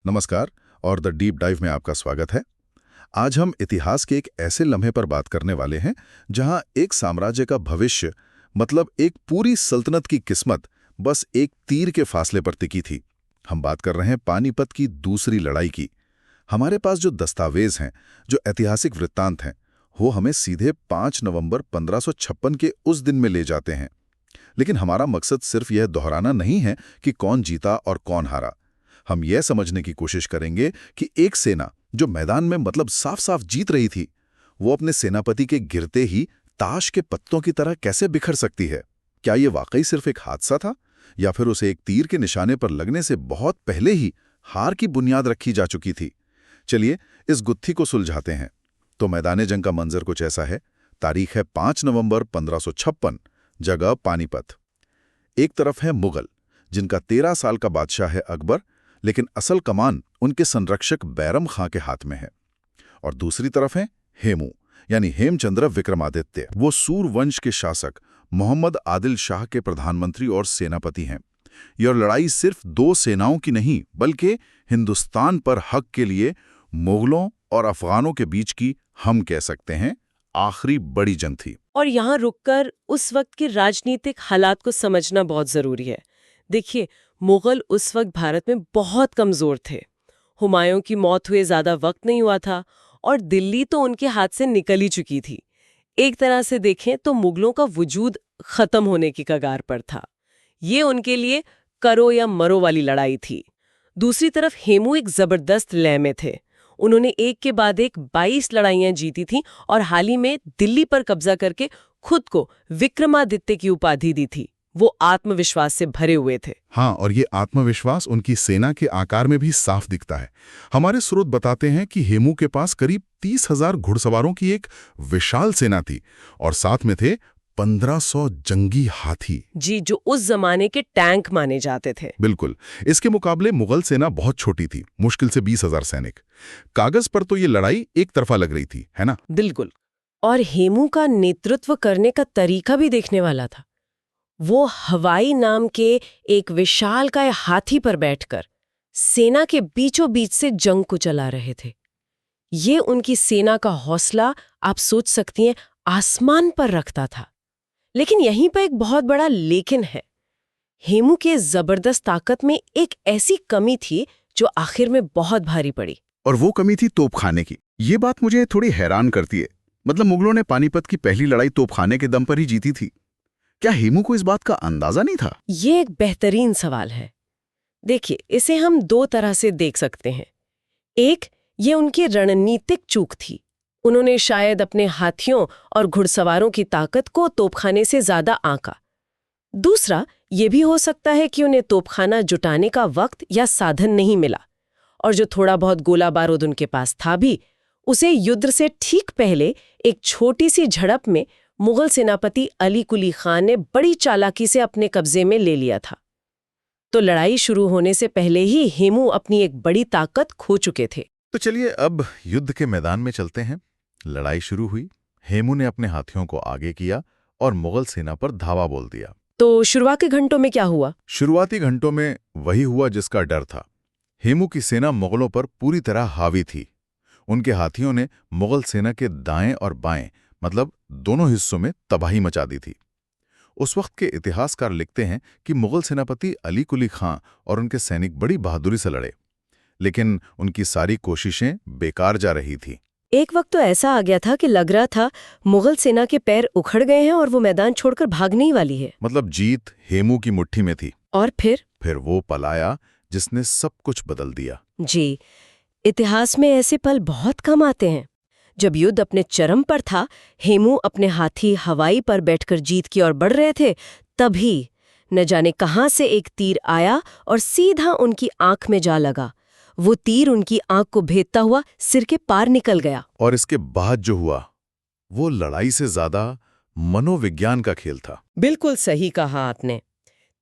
नमस्कार और the deep dive में आपका स्वागत है। आज हम इतिहास के एक ऐसे लम्हे पर बात करने वाले हैं जहां एक साम्राज्य का भविष्य मतलब एक पूरी सल्तनत की किस्मत बस एक तीर के फासले पर टिकी थी। हम बात कर रहे हैं पानीपत की दूसरी लड़ाई की। हमारे पास जो दस्तावेज हैं, जो ऐतिहासिक वृत्तांत हैं, वो हमें सीधे 5 नवंबर 1556 के उस दिन में ले जाते हैं। लेकिन हमारा मकसद सिर्फ यह दोहराना नहीं है कि कौन जीता और कौन हारा। हम यह समझने की कोशिश करेंगे कि एक सेना जो मैदान में मतलब साफ साफ जीत रही थी, वो अपने सेनापति के गिरते ही ताश के पत्तों की तरह कैसे बिखर सकती है। क्या ये वाकई सिर्फ एक हादसा था या फिर उसे एक तीर के निशाने पर लगने से बहुत पहले ही हार की बुनियाद रखी जा चुकी थी। चलिए इस गुत्थी को सुलझाते हैं। तो मैदान जंग का मंजर कुछ ऐसा है। तारीख है 5 नवंबर 1556, जगह पानीपत। एक तरफ है मुगल, जिनका 13 साल का बादशाह है अकबर, लेकिन असल कमान उनके संरक्षक बैरम खां के हाथ में है। और दूसरी तरफ है हेमू, यानी हेमचंद्र विक्रमादित्य। वो सूरवंश के शासक मोहम्मद आदिल शाह के प्रधानमंत्री और सेनापति हैं। यह लड़ाई सिर्फ दो सेनाओं की नहीं, बल्कि हिंदुस्तान पर हक के लिए मुगलों और अफगानों के बीच की, हम कह सकते हैं, आखिरी बड़ी जंग थी। और यहाँ रुककर उस वक्त के राजनीतिक हालात को समझना बहुत जरूरी है। देखिए, मुगल उस वक्त भारत में बहुत कमजोर थे। हुमायूं की मौत हुए ज्यादा वक्त नहीं हुआ था और दिल्ली तो उनके हाथ से निकल ही चुकी थी। एक तरह से देखें तो मुगलों का वजूद खत्म होने की कगार पर था। ये उनके लिए करो या मरो वाली लड़ाई थी। दूसरी तरफ हेमू एक जबरदस्त लय में थे। उन्होंने एक के बाद एक 22 लड़ाइयां जीती थीं और हाल ही में दिल्ली पर कब्जा करके खुद को विक्रमादित्य की उपाधि दी थी। वो आत्मविश्वास से भरे हुए थे। हाँ, और ये आत्मविश्वास उनकी सेना के आकार में भी साफ दिखता है। हमारे स्रोत बताते हैं कि हेमू के पास करीब 30,000 घुड़सवारों की एक विशाल सेना थी और साथ में थे 1500 जंगी हाथी। जी, जो उस जमाने के टैंक माने जाते थे। बिल्कुल। इसके मुकाबले मुगल सेना बहुत छोटी थी, मुश्किल से 20,000 सैनिक। कागज पर तो ये लड़ाई एक तरफा लग रही थी, है ना? बिल्कुल। और हेमू का नेतृत्व करने का तरीका भी देखने वाला था। वो हवाई नाम के एक विशालकाय हाथी पर बैठकर सेना के बीचों बीच से जंग को चला रहे थे। ये उनकी सेना का हौसला, आप सोच सकती हैं, आसमान पर रखता था। लेकिन यहीं पर एक बहुत बड़ा लेकिन है। हेमू के जबरदस्त ताकत में एक ऐसी कमी थी जो आखिर में बहुत भारी पड़ी। और वो कमी थी तोपखाने की। ये बात मुझे थोड़ी हैरान करती है। मतलब मुगलों ने पानीपत की पहली लड़ाई तोपखाने के दम पर ही जीती थी। क्या हेमू को इस बात का अंदाजा नहीं था? ये एक बेहतरीन सवाल है। देखिए, इसे हम दो तरह से देख सकते हैं। एक, ये उनकी रणनीतिक चूक थी। उन्होंने शायद अपने हाथियों और घुड़सवारों की ताकत को तोपखाने से ज्यादा आंका। दूसरा, ये भी हो सकता है कि उन्हें तोपखाना जुटाने का वक्त या साधन नहीं मिला, और जो थोड़ा बहुत गोला बारूद उनके पास था भी, उसे युद्ध से ठीक पहले एक छोटी सी झड़प में मुगल सेनापति अली कुली खान ने बड़ी चालाकी से अपने कब्जे में ले लिया था। तो लड़ाई शुरू होने से पहले ही हेमू अपनी एक बड़ी ताकत खो चुके थे। तो चलिए अब युद्ध के मैदान में चलते हैं। लड़ाई शुरू हुई। हेमू ने अपने हाथियों को आगे किया और मुगल सेना पर धावा बोल दिया। तो शुरुआती घंटों में क्या हुआ? शुरुआती घंटों में वही हुआ जिसका डर था। हेमू की सेना मुगलों पर पूरी तरह हावी थी। उनके हाथियों ने मुगल सेना के दाएं और बाएं मतलब दोनों हिस्सों में तबाही मचा दी थी। उस वक्त के इतिहासकार लिखते हैं कि मुगल सेनापति अली कुली खां और उनके सैनिक बड़ी बहादुरी से लड़े, लेकिन उनकी सारी कोशिशें बेकार जा रही थी। एक वक्त तो ऐसा आ गया था कि लग रहा था मुगल सेना के पैर उखड़ गए हैं और वो मैदान छोड़कर भागने ही वाली है। मतलब जीत हेमू की मुट्ठी में थी। और फिर वो पल आया जिसने सब कुछ बदल दिया। जी, इतिहास में ऐसे पल बहुत कम आते हैं। जब युद्ध अपने चरम पर था, हेमू अपने हाथी हवाई पर बैठकर जीत की ओर बढ़ रहे थे, तभी न जाने कहां से एक तीर आया और सीधा उनकी आंख में जा लगा। वो तीर उनकी आंख को भेदता हुआ सिर के पार निकल गया। और इसके बाद जो हुआ, वो लड़ाई से ज्यादा मनोविज्ञान का खेल था। बिल्कुल सही कहा आपने।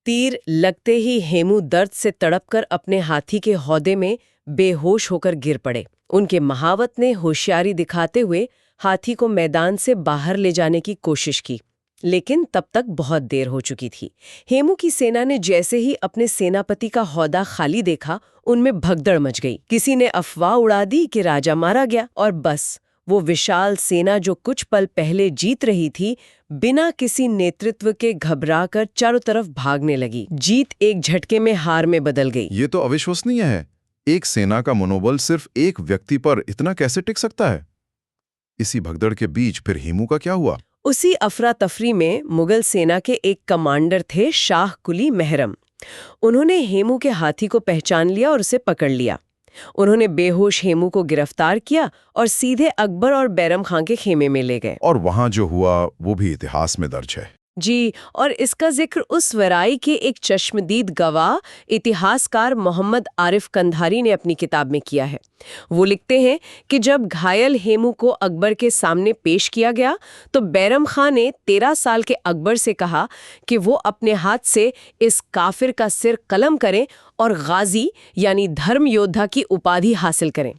तीर लगते ही हेमू दर्द से तड़पकर अपने हाथी के हौदे में बेहोश होकर गिर पड़े। उनके महावत ने होशियारी दिखाते हुए हाथी को मैदान से बाहर ले जाने की कोशिश की, लेकिन तब तक बहुत देर हो चुकी थी। हेमू की सेना ने जैसे ही अपने सेनापति का ओहदा खाली देखा, उनमें भगदड़ मच गई। किसी ने अफवाह उड़ा दी कि राजा मारा गया, और बस वो विशाल सेना जो कुछ पल पहले जीत रही थी, बिना किसी नेतृत्व के घबराकर चारों तरफ भागने लगी। जीत एक झटके में हार में बदल गई। ये तो अविश्वसनीय है। एक सेना का मनोबल सिर्फ एक व्यक्ति पर इतना कैसे टिक सकता है? इसी भगदड़ के बीच फिर हेमू का क्या हुआ? उसी अफरा तफरी में मुगल सेना के एक कमांडर थे शाह कुली मेहरम। उन्होंने हेमू के हाथी को पहचान लिया और उसे पकड़ लिया। उन्होंने बेहोश हेमू को गिरफ्तार किया और सीधे अकबर और बैरम खां के खेमे में ले गए। और वहां जो हुआ वो भी इतिहास में दर्ज है। जी, और इसका जिक्र उस वराई के एक चश्मदीद गवाह इतिहासकार मोहम्मद आरिफ कंधारी ने अपनी किताब में किया है। वो लिखते हैं कि जब घायल हेमू को अकबर के सामने पेश किया गया तो बैरम खां ने 13 साल के अकबर से कहा कि वो अपने हाथ से इस काफिर का सिर कलम करें और गाजी यानी धर्म योद्धा की उपाधि हासिल करें।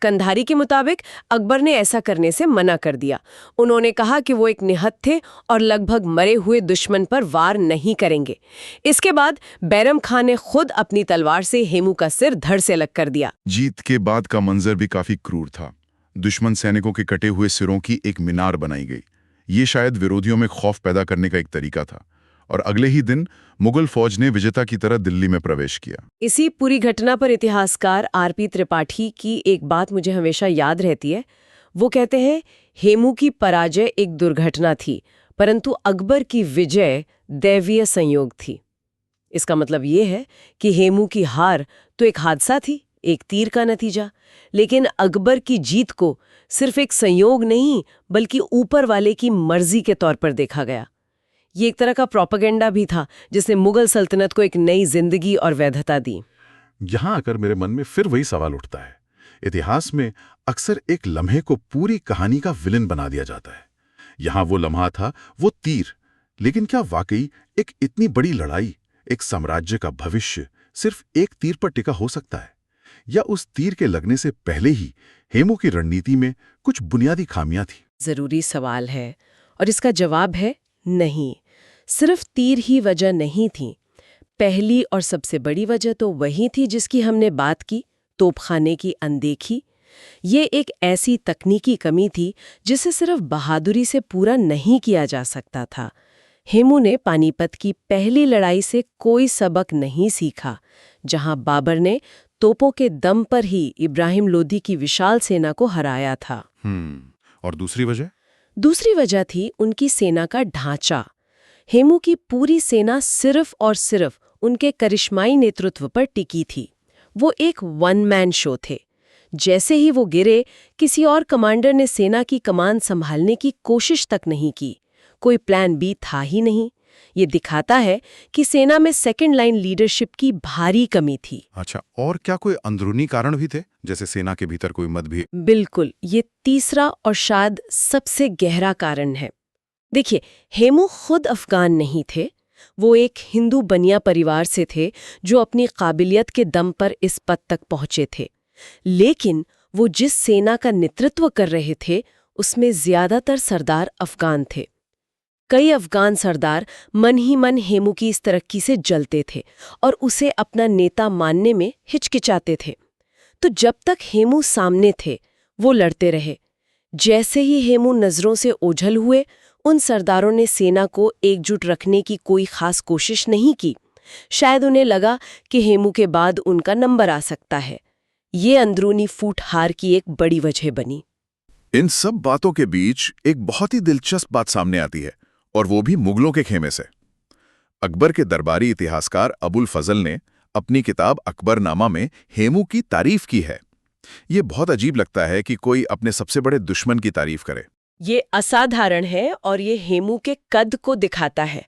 कंधारी के मुताबिक अकबर ने ऐसा करने से मना कर दिया। उन्होंने कहा कि वो एक निहत्थ थे और लगभग मरे हुए दुश्मन पर वार नहीं करेंगे। इसके बाद बैरम खां ने खुद अपनी तलवार से हेमू का सिर धड़ से अलग कर दिया। जीत के बाद का मंजर भी काफी क्रूर था। दुश्मन सैनिकों के कटे हुए सिरों की एक मीनार बनाई गई। ये शायद विरोधियों में खौफ पैदा करने का एक तरीका था। और अगले ही दिन मुगल फौज ने विजेता की तरह दिल्ली में प्रवेश किया। इसी पूरी घटना पर इतिहासकार आरपी त्रिपाठी की एक बात मुझे हमेशा याद रहती है। वो कहते हैं, हेमू की पराजय एक दुर्घटना थी, परंतु अकबर की विजय दैवीय संयोग थी। इसका मतलब ये है कि हेमू की हार तो एक हादसा थी, एक तीर का नतीजा, लेकिन अकबर की जीत को सिर्फ एक संयोग नहीं बल्कि ऊपर वाले की मर्जी के तौर पर देखा गया। ये एक तरह का प्रोपेगेंडा भी था जिसने मुगल सल्तनत को एक नई जिंदगी और वैधता दी। यहां आकर मेरे मन में फिर वही सवाल उठता है। इतिहास में अक्सर एक लम्हे को पूरी कहानी का विलेन बना दिया जाता है। यहां वो लम्हा था, वो तीर। लेकिन क्या वाकई एक इतनी बड़ी लड़ाई, एक साम्राज्य का भविष्य सिर्फ एक तीर पर टिका हो सकता है? या उस तीर के लगने से पहले ही हेमू की रणनीति में कुछ बुनियादी खामियां थी? जरूरी सवाल है, और इसका जवाब है नहीं। सिर्फ तीर ही वजह नहीं थी। पहली और सबसे बड़ी वजह तो वही थी जिसकी हमने बात की, तोपखाने की अनदेखी। ये एक ऐसी तकनीकी कमी थी जिसे सिर्फ बहादुरी से पूरा नहीं किया जा सकता था। हेमू ने पानीपत की पहली लड़ाई से कोई सबक नहीं सीखा, जहां बाबर ने तोपों के दम पर ही इब्राहिम लोदी की विशाल सेना को हराया था। और दूसरी वजह? दूसरी वजह थी उनकी सेना का ढांचा। हेमू की पूरी सेना सिर्फ और सिर्फ उनके करिश्माई नेतृत्व पर टिकी थी। वो एक वन मैन शो थे। जैसे ही वो गिरे, किसी और कमांडर ने सेना की कमान संभालने की कोशिश तक नहीं की। कोई प्लान बी था ही नहीं। ये दिखाता है कि सेना में सेकंड लाइन लीडरशिप की भारी कमी थी। अच्छा, और क्या कोई अंदरूनी कारण भी थे, जैसे सेना के भीतर कोई मतभेद? बिल्कुल, ये तीसरा और शायद सबसे गहरा कारण है। देखिए, हेमू खुद अफगान नहीं थे। वो एक हिंदू बनिया परिवार से थे जो अपनी काबिलियत के दम पर इस पद तक पहुंचे थे। लेकिन वो जिस सेना का नेतृत्व कर रहे थे, उसमें ज्यादातर सरदार अफगान थे। कई अफगान सरदार मन ही मन हेमू की इस तरक्की से जलते थे और उसे अपना नेता मानने में हिचकिचाते थे। तो जब तक हेमू सामने थे, वो लड़ते रहे। जैसे ही हेमू नजरों से ओझल हुए, उन सरदारों ने सेना को एकजुट रखने की कोई खास कोशिश नहीं की। शायद उन्हें लगा कि हेमू के बाद उनका नंबर आ सकता है। ये अंदरूनी फूट हार की एक बड़ी वजह बनी। इन सब बातों के बीच एक बहुत ही दिलचस्प बात सामने आती है, और वो भी मुगलों के खेमे से। अकबर के दरबारी इतिहासकार अबुल फजल ने अपनी किताब अकबरनामा में हेमू की तारीफ की है। ये बहुत अजीब लगता है कि कोई अपने सबसे बड़े दुश्मन की तारीफ करे। ये असाधारण है और ये हेमू के कद को दिखाता है।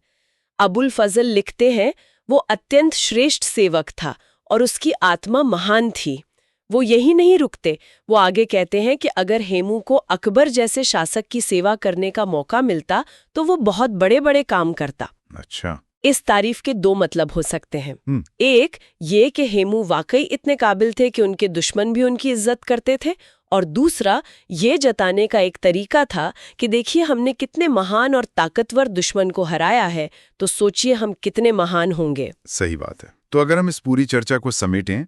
अबुल फजल लिखते हैं, वो अत्यंत श्रेष्ठ सेवक था और उसकी आत्मा महान थी। वो यही नहीं रुकते, वो आगे कहते हैं कि अगर हेमू को अकबर जैसे शासक की सेवा करने का मौका मिलता तो वो बहुत बड़े बड़े काम करता। अच्छा। इस तारीफ के दो मतलब हो सकते हैं। एक, ये कि हेमू वाकई इतने काबिल थे कि उनके दुश्मन भी उनकी इज्जत करते थे, और दूसरा ये जताने का एक तरीका था कि देखिए हमने कितने महान और ताकतवर दुश्मन को हराया है, तो सोचिए हम कितने महान होंगे। सही बात है। तो अगर हम इस पूरी चर्चा को समेटें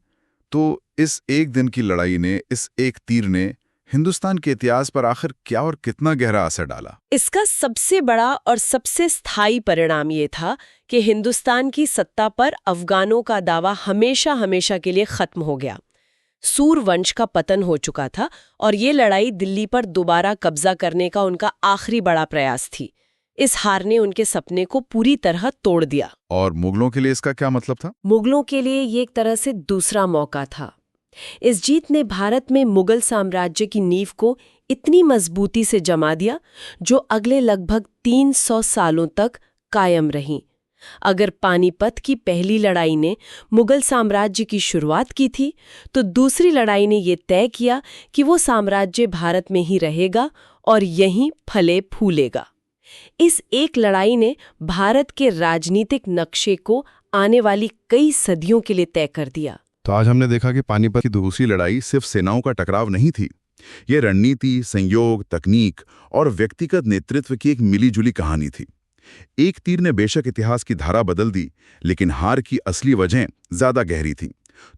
तो इस एक दिन की लड़ाई ने, इस एक तीर ने हिंदुस्तान के इतिहास पर आखिर क्या और कितना गहरा असर डाला? इसका सबसे बड़ा और सबसे स्थायी परिणाम ये था कि हिंदुस्तान की सत्ता पर अफगानों का दावा हमेशा हमेशा के लिए खत्म हो गया। सूर वंश का पतन हो चुका था और ये लड़ाई दिल्ली पर दोबारा कब्जा करने का उनका आखिरी बड़ा प्रयास थी। इस हार ने उनके सपने को पूरी तरह तोड़ दिया। और मुगलों के लिए इसका क्या मतलब था? मुगलों के लिए ये एक तरह से दूसरा मौका था। इस जीत ने भारत में मुगल साम्राज्य की नींव को इतनी मजबूती से जमा दिया जो अगले लगभग 300 सालों तक कायम रही। अगर पानीपत की पहली लड़ाई ने मुगल साम्राज्य की शुरुआत की थी, तो दूसरी लड़ाई ने ये तय किया कि वो साम्राज्य भारत में ही रहेगा और यहीं फले फूलेगा। इस एक लड़ाई ने भारत के राजनीतिक नक्शे को आने वाली कई सदियों के लिए तय कर दिया। तो आज हमने देखा कि पानीपत की दूसरी लड़ाई सिर्फ सेनाओं का टकराव नहीं थी। ये रणनीति, संयोग, तकनीक और व्यक्तिगत नेतृत्व की एक मिलीजुली कहानी थी। एक तीर ने बेशक इतिहास की धारा बदल दी, लेकिन हार की असली वजह ज्यादा गहरी थी।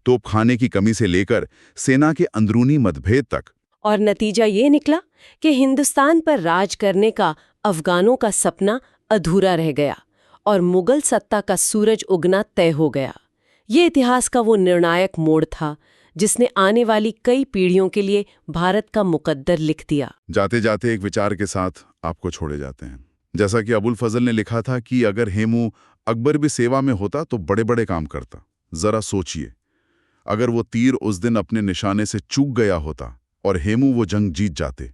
तोपखाने की कमी से लेकर सेना के अंदरूनी मतभेद तक। और नतीजा ये निकला कि हिंदुस्तान पर राज करने का अफगानों का सपना अधूरा रह गया और मुगल सत्ता का सूरज उगना तय हो गया। ये इतिहास का वो निर्णायक मोड़ था जिसने आने वाली कई पीढ़ियों के लिए भारत का मुकद्दर लिख दिया। जाते जाते एक विचार के साथ आपको छोड़े जाते हैं। जैसा कि अबुल फजल ने लिखा था कि अगर हेमू अकबर भी सेवा में होता तो बड़े बड़े काम करता। जरा सोचिए, अगर वो तीर उस दिन अपने निशाने से चूक गया होता और हेमू वो जंग जीत जाते,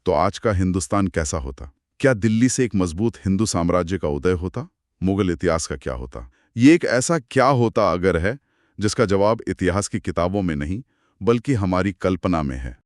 तो आज का हिंदुस्तान कैसा होता? क्या दिल्ली से एक मजबूत हिंदू साम्राज्य का उदय होता? मुगल इतिहास का क्या होता? ये एक ऐसा क्या होता अगर है जिसका जवाब इतिहास की किताबों में नहीं बल्कि हमारी कल्पना में है।